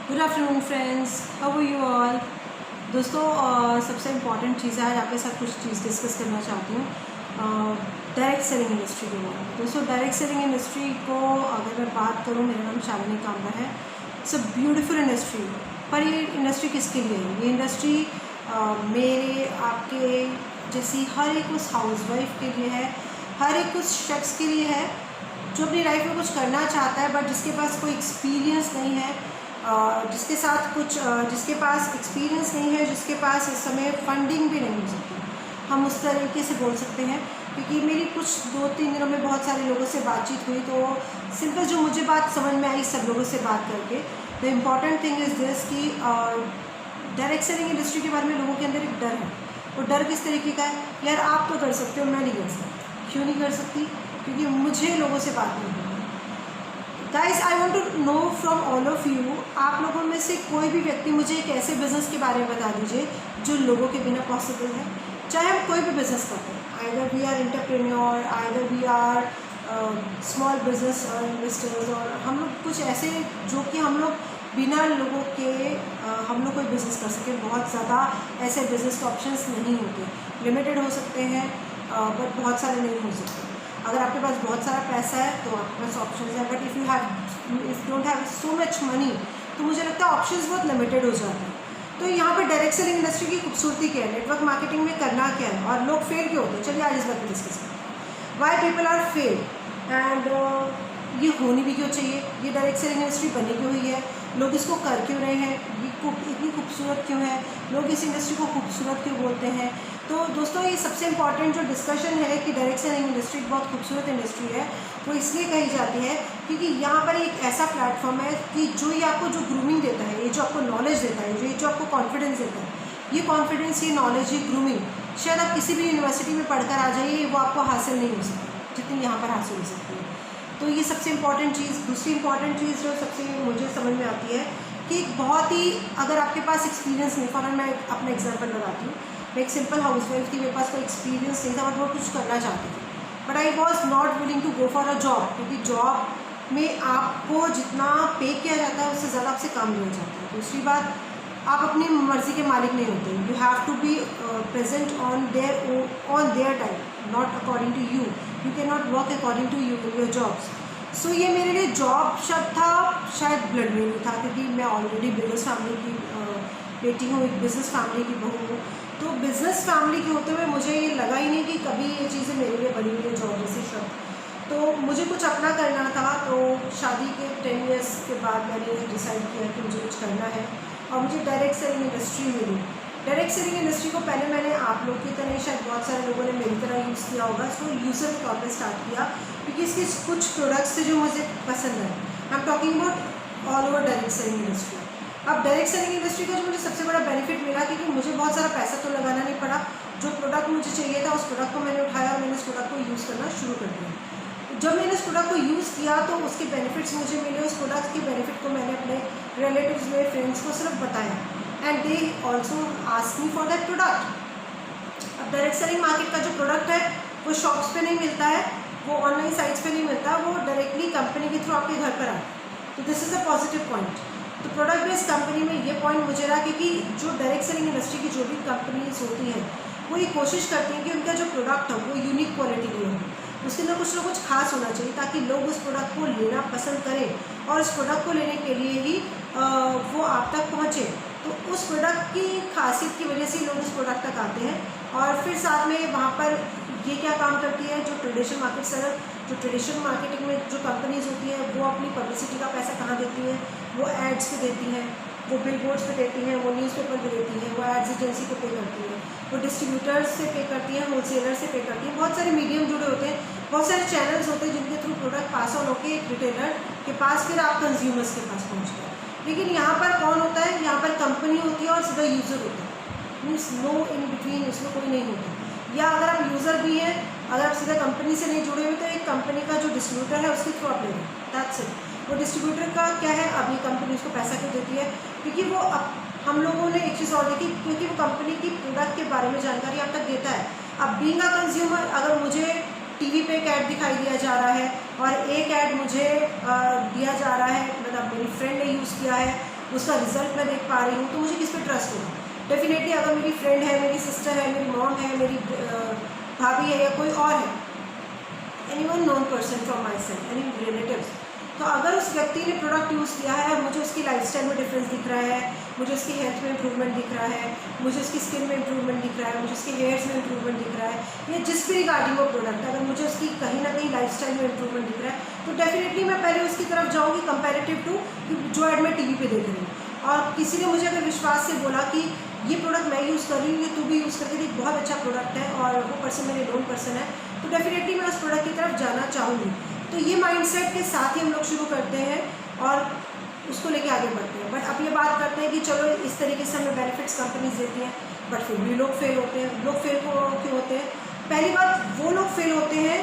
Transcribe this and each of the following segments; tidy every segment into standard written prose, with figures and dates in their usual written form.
Good afternoon friends, how are you all. दोस्तों, सबसे important चीज़ है, आज आपके साथ कुछ चीज़ डिस्कस करना चाहती हूँ डायरेक्ट सेलिंग इंडस्ट्री के बारे में। दोस्तों, डायरेक्ट सेलिंग इंडस्ट्री को अगर मैं बात करूँ, मेरा नाम शालिनी कामरा है। It's a beautiful industry. पर ये इंडस्ट्री किसके लिए है? ये इंडस्ट्री मेरे आपके जैसी हर एक उस हाउसवाइफ के लिए है, हर एक उस शख्स के लिए है जो अपनी लाइफ में कुछ करना चाहता है बट जिसके पास कोई एक्सपीरियंस नहीं है, जिसके पास एक्सपीरियंस नहीं है, जिसके पास इस समय फंडिंग भी नहीं हो सकती। हम उस तरीके से बोल सकते हैं, क्योंकि मेरी कुछ 2-3 दिनों में बहुत सारे लोगों से बातचीत हुई, तो सिंपल जो मुझे बात समझ में आई सब लोगों से बात करके, the important thing is this कि डायरेक्ट सेलिंग इंडस्ट्री के बारे में लोगों के अंदर एक डर है। वो डर किस तरीके का है? यार आप तो कर सकते हो, मैं नहीं कर सकती। क्यों नहीं कर सकती? क्योंकि मुझे लोगों से बात नहीं करनी। Guys, I want to know from all of you, आप लोगों में से कोई भी व्यक्ति मुझे एक ऐसे बिजनेस के बारे में बता दीजिए जो लोगों के बिना पॉसिबल है। चाहे हम कोई भी बिजनेस करते हैं, either we are entrepreneur, either we are small business investors, और हम लोग कुछ ऐसे जो कि हम लोग बिना लोगों के हम लोग कोई बिज़नेस कर सकें। बहुत ज़्यादा ऐसे बिजनेस के ऑप्शंस नहीं होते, लिमिटेड हो सकते हैं बट बहुत सारे नहीं हो सकते। अगर आपके पास बहुत सारा पैसा है तो आपके पास ऑप्शंस है, but if don't have so much money तो मुझे लगता है ऑप्शंस बहुत लिमिटेड हो जाते हैं। तो यहाँ पर डायरेक्ट सेलिंग इंडस्ट्री की खूबसूरती क्या है, नेटवर्क मार्केटिंग में करना क्या है, और लोग फेल क्यों होते हैं, चलिए आज इस बात पर डिस्कस करते हैं। Why people are fail and ये होनी भी क्यों चाहिए, ये डायरेक्ट सेलिंग इंडस्ट्री बनी क्यों हुई है, लोग इसको कर क्यों रहे हैं, ये इतनी खूबसूरत क्यों है, लोग इस इंडस्ट्री को खूबसूरत क्यों बोलते हैं। तो दोस्तों, ये सबसे इंपॉर्टेंट जो डिस्कशन है कि डायरेक्ट सेलिंग इंडस्ट्री बहुत खूबसूरत इंडस्ट्री है, वो इसलिए कही जाती है क्योंकि यहाँ पर एक ऐसा प्लेटफॉर्म है कि जो ये आपको जो ग्रूमिंग देता है, ये जो आपको नॉलेज देता है, ये जो आपको कॉन्फिडेंस देता है, ये कॉन्फिडेंस, ये नॉलेज, ये ग्रूमिंग शायद आप किसी भी यूनिवर्सिटी में पढ़कर आ जाइए, वो आपको हासिल नहीं हो सकती जितनी यहाँ पर हासिल हो सकती है। तो ये सबसे इंपॉर्टेंट चीज़। दूसरी इंपॉर्टेंट चीज़ जो सबसे मुझे समझ में आती है कि बहुत ही, अगर आपके पास एक्सपीरियंस नहीं, फॉर मैं अपना एग्जांपल लगाती हूँ। मैं एक सिंपल हाउसवाइफ थी, मेरे पास कोई एक्सपीरियंस नहीं था और वो कुछ करना चाहती थी, but I was not willing to go for a job, क्योंकि जॉब में आपको जितना पे किया जाता है उससे ज़्यादा आपसे काम लिया जाता है। दूसरी बात, आप अपनी मर्ज़ी के मालिक नहीं होते। You have to be present on their time, not according to you. You can not work according to you in your jobs. So ये मेरे लिए जॉब शब्द था शायद ब्लड में नहीं था, क्योंकि मैं ऑलरेडी बिजनेस फैमिली की बेटी हूँ, एक बिज़नेस फैमिली की बहू हूँ। तो बिज़नेस फैमिली के होते हुए मुझे ये लगा ही नहीं कि कभी ये चीज़ें मेरे लिए बनी हुई है जॉब जैसी शब्द। तो मुझे कुछ अपना करना था, तो शादी के 10 ईयर्स के बाद मैंने डिसाइड किया कि मुझे कुछ करना है और मुझे डायरेक्ट सेलिंग इंडस्ट्री मिली। डायरेक्ट सेलिंग इंडस्ट्री को पहले मैंने आप लोग की तरह, शायद बहुत सारे लोगों ने मेरी तरह यूज़ किया होगा, इसको यूज़र के तौर पर स्टार्ट किया, क्योंकि इसके कुछ प्रोडक्ट्स थे जो मुझे पसंद है। I am talking about all over direct selling industry. अब डायरेक्ट सेलिंग इंडस्ट्री का जो मुझे सबसे बड़ा बेनिफिट मिला, क्योंकि मुझे बहुत सारा पैसा तो लगाना नहीं पड़ा। जो प्रोडक्ट मुझे चाहिए था उस प्रोडक्ट को मैंने उठाया और मैंने उस प्रोडक्ट को यूज़ करना शुरू कर दिया। जब मैंने उस प्रोडक्ट को यूज़ किया तो उसके बेनिफिट्स मुझे मिले। उस प्रोडक्ट के बेनिफिट को मैंने अपने रिलेटिव्स में, फ्रेंड्स को सिर्फ बताया, and they also ask me for that product. अब डायरेक्ट सेलिंग मार्केट का जो प्रोडक्ट है वो शॉप्स पे नहीं मिलता है, वो ऑनलाइन साइट्स पे नहीं मिलता, वो डायरेक्टली कंपनी के थ्रू आपके घर पर आए। तो this is a positive point. तो प्रोडक्ट बेस्ड कंपनी में ये पॉइंट मुझे रहा, क्योंकि जो डायरेक्ट सेलिंग इंडस्ट्री की जो भी कंपनीज होती हैं वो ये कोशिश करती हैं कि उनका जो प्रोडक्ट है वो यूनिक क्वालिटी की हो, उसके अंदर कुछ ना कुछ खास होना चाहिए ताकि लोग उस प्रोडक्ट को लेना पसंद करें और उस प्रोडक्ट को लेने के लिए ही वो आप तक पहुँचे। तो उस प्रोडक्ट की खासियत की वजह से लोग उस प्रोडक्ट तक आते हैं। और फिर साथ में वहाँ पर ये क्या काम करती है, जो ट्रेडिशनल मार्केट सेलर, जो ट्रेडिशनल मार्केटिंग में जो कंपनीज होती हैं वो अपनी पब्लिसिटी का पैसा कहाँ देती हैं, वो एड्स पे देती हैं, वो बिल बोर्ड्स पे देती हैं, वो न्यूज़पेपर पे देती हैं, वो एड्स एजेंसी को पे करती हैं, वो डिस्ट्रीब्यूटर्स से पे करती हैं, होलसेलर से पे करती हैं। बहुत सारे मीडियम जुड़े होते हैं, बहुत सारे चैनल्स होते हैं जिनके थ्रू प्रोडक्ट पास ऑन होकर एक रिटेलर के पास, फिर आप कंज्यूमर्स के पास पहुँचते हैं। लेकिन यहाँ पर कौन होता है, यहाँ पर कंपनी होती है और सीधा यूज़र होता है, मीन्स नो इन बिटवीन, इसमें कोई नहीं होता। या अगर आप यूज़र भी हैं, अगर आप सीधा कंपनी से नहीं जुड़े हुए तो एक कंपनी का जो डिस्ट्रीब्यूटर है उसके थ्रू आप ले रहे हैं, दैट्स इट। वो डिस्ट्रीब्यूटर का क्या है, अभी कंपनी उसको पैसा क्यों देती है, क्योंकि वो हम लोगों ने एक चीज़ और देखी, क्योंकि वो कंपनी की प्रोडक्ट के बारे में जानकारी आप तक देता है। अब बीइंग अ कंज्यूमर, अगर मुझे टीवी पे एक ऐड दिखाई दिया जा रहा है और एक ऐड मुझे दिया जा रहा है, मतलब मेरी फ्रेंड ने यूज़ किया है उसका रिजल्ट मैं देख पा रही हूँ, तो मुझे किस पे ट्रस्ट होगा? डेफिनेटली अगर मेरी फ्रेंड है, मेरी सिस्टर है, मेरी मॉम है, मेरी भाभी है या कोई और है, anyone known person from my self, any relatives, तो अगर उस व्यक्ति ने प्रोडक्ट यूज़ किया है और मुझे उसकी लाइफस्टाइल में डिफरेंस दिख रहा है, मुझे उसकी हेल्थ में इंप्रूवमेंट दिख रहा है, मुझे उसकी स्किन में इंप्रूवमेंट दिख रहा है, मुझे उसके हेयर्स में इंप्रूवमेंट दिख रहा है, या जिस भी रिगार्डिंग वो प्रोडक्ट, अगर मुझे उसकी कहीं ना कहीं लाइफस्टाइल में इंप्रूवमेंट दिख रहा है, तो डेफिनेटली मैं पहले उसकी तरफ जाऊँगी कंपेरेटिव टू जो ऐड मैं टीवी पे देख रही हूँ। और किसी ने मुझे अगर विश्वास से बोला कि ये प्रोडक्ट मैं यूज़ कर रही हूँ, ये तू भी यूज़ करके देख, बहुत अच्छा प्रोडक्ट है और वो पर्सन मेरे नोन पर्सन है, तो डेफिनेटली मैं उस प्रोडक्ट की तरफ जाना चाहूँगी। तो ये माइंडसेट के साथ ही हम लोग शुरू करते हैं और उसको लेके आगे बढ़ते हैं। बट अब ये बात करते हैं कि चलो इस तरीके से हमें बेनिफिट्स कंपनीज देती हैं, बट फिर भी लोग फेल होते हैं। लोग फेल क्यों होते हैं? पहली बात, वो लोग फेल होते हैं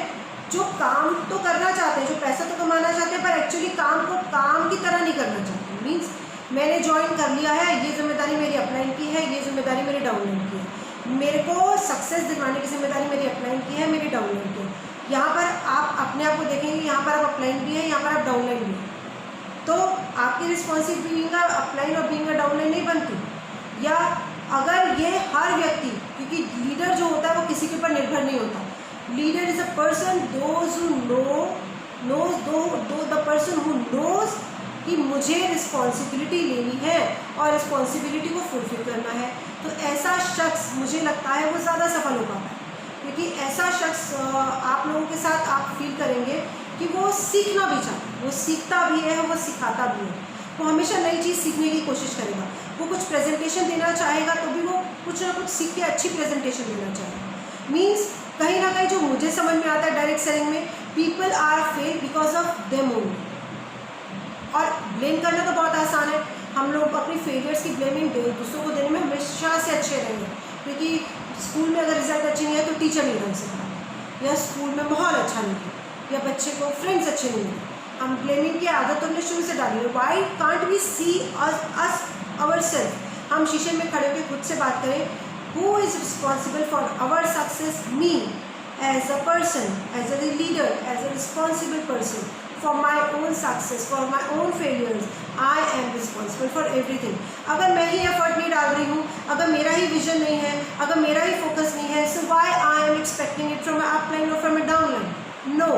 जो काम तो करना चाहते हैं, जो पैसा तो कमाना चाहते हैं, पर एक्चुअली काम को काम की तरह नहीं करना चाहते। मीन्स मैंने ज्वाइन कर लिया है, ये जिम्मेदारी मेरी अपलाइन की है, ये जिम्मेदारी मेरी डाउनलाइन की है, मेरे को सक्सेस दिलवाने की जिम्मेदारी मेरी अपलाइन की है, मेरी डाउनलाइन की है। यहाँ पर आप अपने आप को देखेंगे, यहाँ पर आप अपलाइन भी है, यहाँ पर आप डाउनलाइन भी है, तो आपकी रिस्पॉन्सिबिलिटी बीइंग अपलाइन और बीइंग डाउनलाइन नहीं बनती। या अगर ये हर व्यक्ति, क्योंकि लीडर जो होता है वो किसी के ऊपर निर्भर नहीं होता, leader is a person those who knows the person who knows कि मुझे रिस्पॉन्सिबिलिटी लेनी है और रिस्पॉन्सिबिलिटी को फुलफिल करना है, तो ऐसा शख्स मुझे लगता है वो ज़्यादा सफल हो पाता है। क्योंकि ऐसा शख्स आप लोगों के साथ आप फील करेंगे कि वो सीखना भी चाहता है, वो सीखता भी है, वो सिखाता भी है, वो हमेशा नई चीज़ सीखने की कोशिश करेगा। वो कुछ प्रेजेंटेशन देना चाहेगा तो भी वो कुछ ना कुछ सीख के अच्छी प्रेजेंटेशन देना चाहेगा। मीन्स कहीं ना कहीं जो मुझे समझ में आता है डायरेक्ट सेलिंग में, people are fail because of them only. और ब्लेम करना तो बहुत आसान है, हम लोग अपनी फेलियर्स की ब्लेमिंग दूसरों को देने में हमेशा से अच्छे रहेंगे। क्योंकि स्कूल में अगर रिजल्ट अच्छे नहीं है तो टीचर नहीं ढंग से पढ़ाता, या स्कूल में माहौल अच्छा नहीं है, या बच्चे को फ्रेंड्स अच्छे नहीं है, हम ब्लेमिंग की आदत तो हमने शुरू से डाली है। Why can't we see us our self? हम शीशे में खड़े होकर खुद से बात करें, who is responsible for our success? Me as a person, as a leader, as a responsible person, for my own success, for my own failures, I am responsible for everything. अगर मैं ही एफर्ट नहीं डाल रही हूँ, अगर मेरा ही vision नहीं है, अगर मेरा ही फोकस नहीं है, so why I am expecting it from my upline or from my downline? No,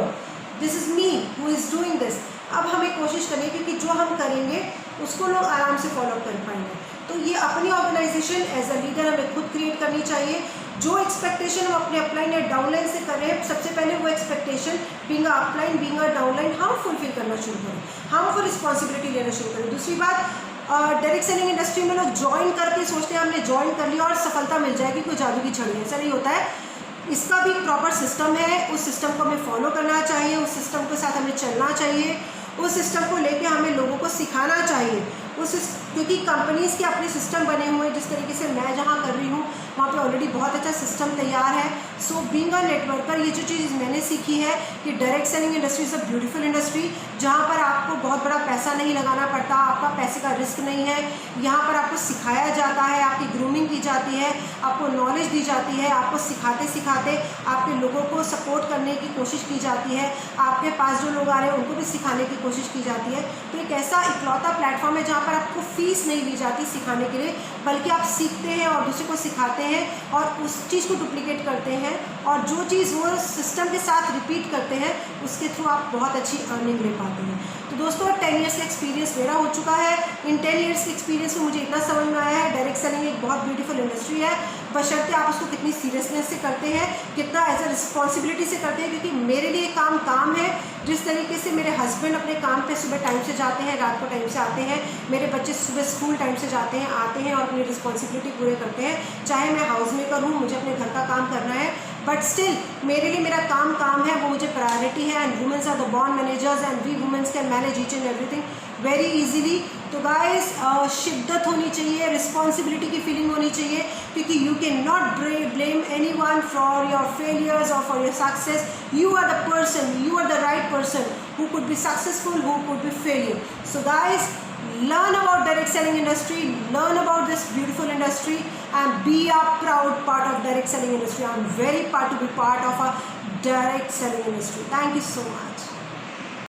this is me who is doing this. अब हमें कोशिश करनी है, क्योंकि जो हम करेंगे उसको लोग आराम से फॉलो कर पाएंगे। तो ये अपनी ऑर्गेनाइजेशन एज अ लीडर हमें खुद क्रिएट करनी चाहिए। जो एक्सपेक्टेशन हम अपने अपलाइन या डाउनलाइन से करें, सबसे पहले वो expectation being a upline, being a downline हम फुलफिल करना शुरू करें, हम वो रिस्पॉन्सिबिलिटी लेना शुरू करें। दूसरी बात, डायरेक्ट सेलिंग इंडस्ट्री में लोग ज्वाइन करके सोचते हैं हमने ज्वाइन कर लिया और सफलता मिल जाएगी, कोई जादू की छड़ी, ऐसा नहीं होता है। इसका भी प्रॉपर सिस्टम है, उस सिस्टम को हमें फॉलो करना चाहिए, उस सिस्टम के साथ हमें चलना चाहिए, उस सिस्टम को लेके हमें लोगों को सिखाना चाहिए। क्योंकि कंपनीज़ के अपने सिस्टम बने हुए हैं, जिस तरीके से मैं जहाँ कर रही हूँ वहाँ पे ऑलरेडी बहुत अच्छा सिस्टम तैयार है। सो बीइंग अ नेटवर्कर, ये जो चीज़ मैंने सीखी है कि direct selling industry is a beautiful industry, जहाँ पर आपको बहुत बड़ा पैसा नहीं लगाना पड़ता, आपका पैसे का रिस्क नहीं है। यहाँ पर आपको सिखाया जाता है, आपकी ग्रूमिंग की जाती है, आपको नॉलेज दी जाती है, आपको सिखाते सिखाते आपके लोगों को सपोर्ट करने की कोशिश की जाती है, आपके पास जो लोग आ रहे हैं उनको भी सिखाने की कोशिश की जाती है। तो एक ऐसा इकलौता प्लेटफॉर्म है जहाँ पर आपको फीस नहीं ली जाती सिखाने के लिए, बल्कि आप सीखते हैं और दूसरे को सिखाते हैं और उस चीज़ को डुप्लीकेट करते हैं, और जो चीज़ वो सिस्टम के साथ रिपीट करते हैं उसके थ्रू आप बहुत अच्छी अर्निंग ले पाते हैं। तो दोस्तों 10 ईयर्स का एक्सपीरियंस मेरा हो चुका है। इन 10 ईयर्स के एक्सपीरियंस में मुझे इतना समझ में आया है डायरेक्ट सेलिंग एक बहुत ब्यूटीफुल इंडस्ट्री है, बशर्ते आप उसको कितनी सीरियसनेस से करते हैं, कितना एज अ रिस्पॉन्सिबिलिटी से करते हैं। क्योंकि मेरे लिए काम है, जिस तरीके से मेरे हस्बैंड अपने काम पे सुबह टाइम से जाते हैं, रात को टाइम से आते हैं, मेरे बच्चे सुबह स्कूल टाइम से जाते हैं, आते हैं और अपनी रिस्पॉन्सिबिलिटी पूरे करते हैं। चाहे मैं हाउस मेकर हूँ, मुझे अपने घर का काम करना है, बट स्टिल मेरे लिए मेरा काम है, वो मुझे प्रायोरिटी है। And womens are the born managers and we womens can manage each and everything very easily. तो गाइस शिद्दत होनी चाहिए, रिस्पॉन्सिबिलिटी की फीलिंग होनी चाहिए, क्योंकि you can not blame any one for your failures और for your success. You are the person, you are the right person who could be successful, who could be failure. So guys, learn about direct selling industry, learn about this beautiful industry and be a proud part of direct selling industry. I'm very proud to be part of a direct selling industry. Thank you so much.